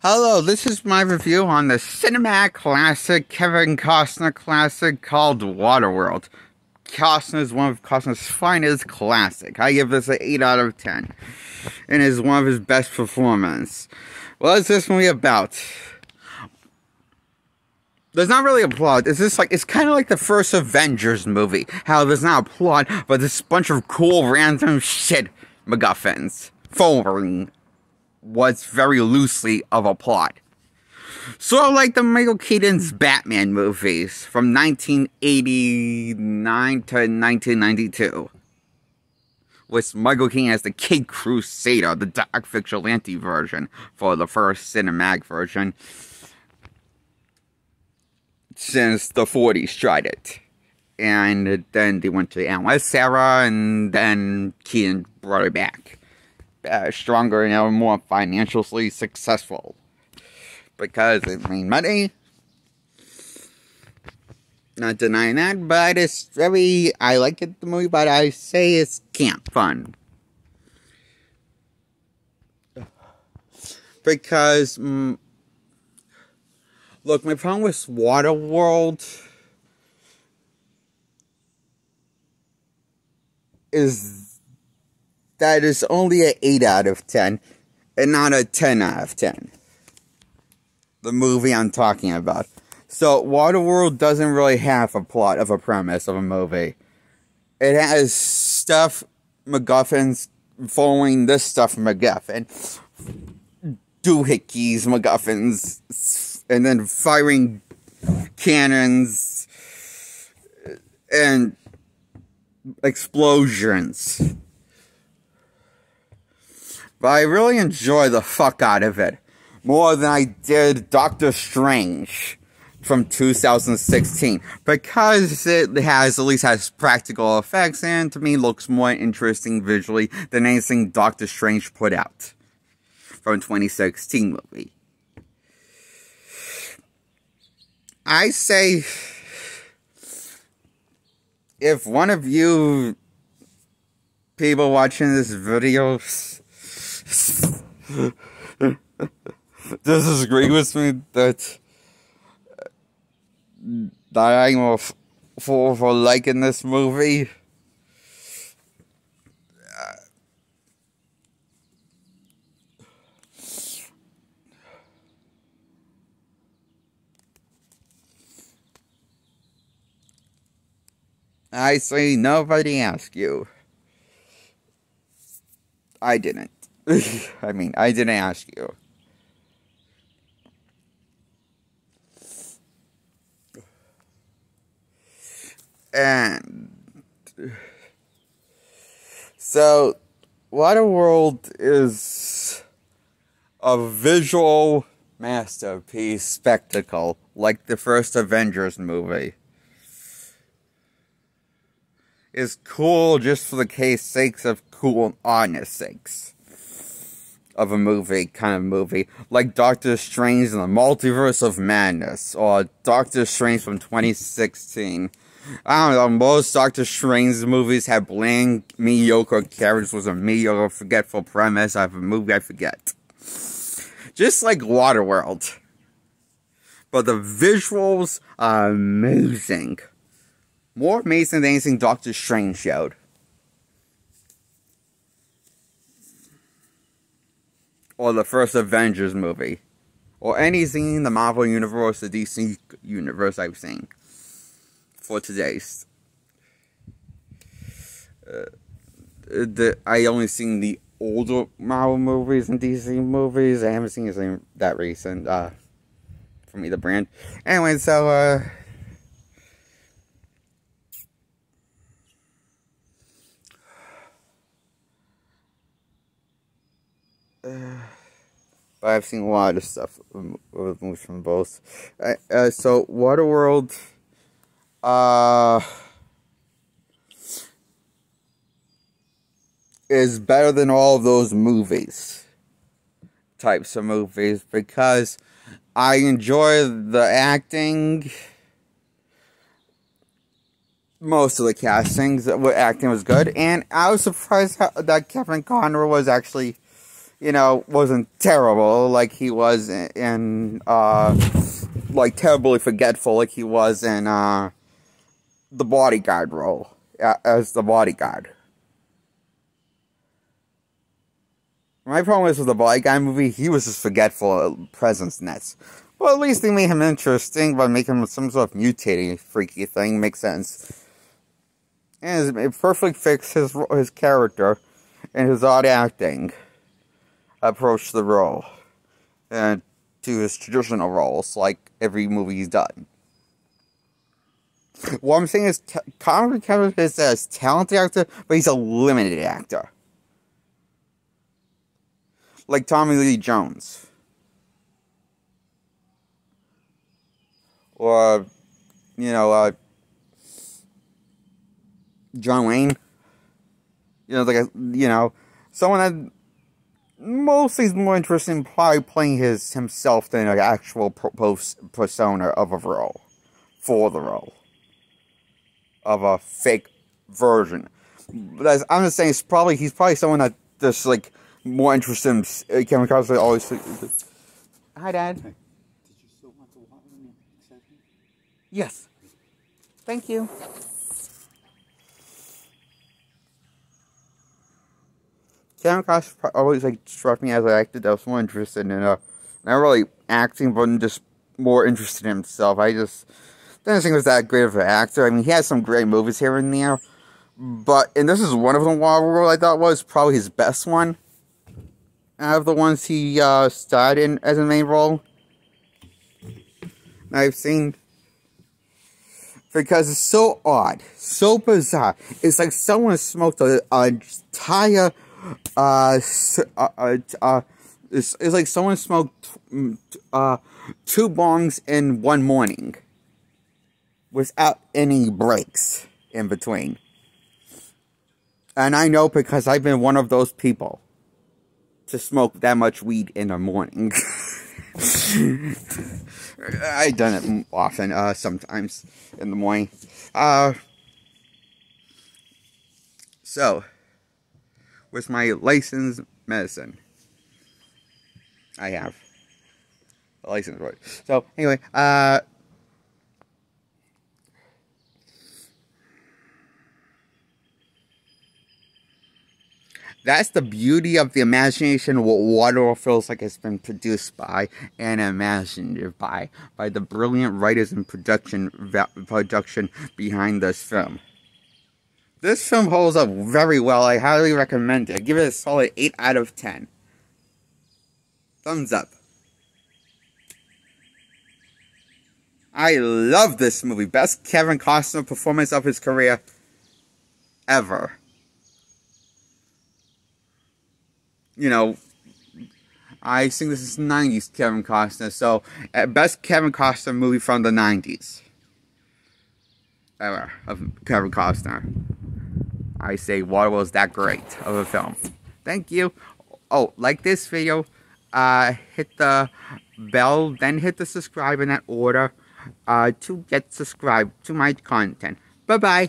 Hello, this is my review on the cinematic classic, Kevin Costner classic called Waterworld. Costner is one of Costner's finest classic. I give this an 8 out of 10. And is one of his best performances. What is this movie about? There's not really a plot. It's kind of like the first Avengers movie. How there's not a plot, but this bunch of cool random shit MacGuffins following what's very loosely of a plot. Sort of like the Michael Keaton's Batman movies from 1989 to 1992. With Michael Keaton as the Kid Crusader, the dark vigilante version for the first cinematic version since the 40s tried it. And then they went to Alan Sarah, and then Keaton brought it back. Stronger and more financially successful. Because it made money. Not denying that, but it's very, I like it, the movie, but I say it's camp fun. Because, look, my problem with Waterworld is that it's only an 8 out of 10 and not a 10 out of 10. The movie I'm talking about. So, Waterworld doesn't really have a plot of a premise of a movie. It has stuff, MacGuffins, following this stuff MacGuffin. Doohickeys, MacGuffins, and then firing cannons, and explosions. But I really enjoy the fuck out of it. More than I did Doctor Strange from 2016. Because it at least has practical effects and to me looks more interesting visually than anything Doctor Strange put out from 2016 movie. I say, if one of you people watching this video disagree with me that I'm for liking this movie, I say nobody asked you. I didn't. I mean, I didn't ask you. And so, Waterworld is a visual masterpiece spectacle, like the first Avengers movie. It's cool just for the sakes of cool and honest sakes of a movie, kind of movie, like Doctor Strange and the Multiverse of Madness, or Doctor Strange from 2016. I don't know, most Doctor Strange movies have bland, mediocre characters with a mediocre, forgetful premise of a movie I forget. Just like Waterworld. But the visuals are amazing. More amazing than anything Doctor Strange showed. Or the first Avengers movie. Or anything in the Marvel Universe, the DC Universe I've seen. For today's. I only seen the older Marvel movies and DC movies. I haven't seen anything that recent. From either brand. Anyway, so, but I've seen a lot of stuff with movies from both. So Waterworld, is better than all of those types of movies, because I enjoy the acting. Most of the castings, acting was good, and I was surprised that Kevin Costner was actually you know, wasn't terrible like he was in like terribly forgetful like he was in the bodyguard role as the bodyguard. My problem is with the bodyguard movie, he was just forgetful presence nets. Well, at least they made him interesting by making him some sort of mutating freaky thing. Makes sense. And it perfectly fits his character and his odd acting approach to the role. And to his traditional roles, like every movie he's done. What I'm saying is, Conor McKenna is a talented actor, but he's a limited actor. Like Tommy Lee Jones. Or, you know, John Wayne. You know, someone that mostly is more interested in probably playing himself than an actual persona of a role. For the role. Of a fake version. But as I'm just saying, he's probably someone that just, like, more interested in Kevin Costner always. Hi, Dad. Hey, did you still want the water in the section? Yes. Thank you. Kevin Costner always struck me as an actor that was more interested in not really acting, but just more interested in himself. I just didn't think he was that great of an actor. I mean, he has some great movies here and there, and this is one of them. Waterworld, I thought was probably his best one out of the ones he starred in as a main role I've seen. Because it's so odd, so bizarre. It's like someone smoked an entire it's like someone smoked 2 bongs in one morning without any breaks in between. And I know because I've been one of those people to smoke that much weed in the morning. I've done it often, sometimes in the morning. So, with my licensed medicine, I have a license for it. So, anyway, that's the beauty of the imagination, what Waterworld feels like it's been produced by and imagined by the brilliant writers and production behind this film. This film holds up very well. I highly recommend it. I give it a solid 8 out of 10. Thumbs up. I love this movie. Best Kevin Costner performance of his career ever. You know, I think this is 90s Kevin Costner, so best Kevin Costner movie from the 90s. Ever, of Kevin Costner. I say Waterworld is that great of a film. Thank you. Oh, like this video, hit the bell, then hit the subscribe in that order, to get subscribed to my content. Bye-bye.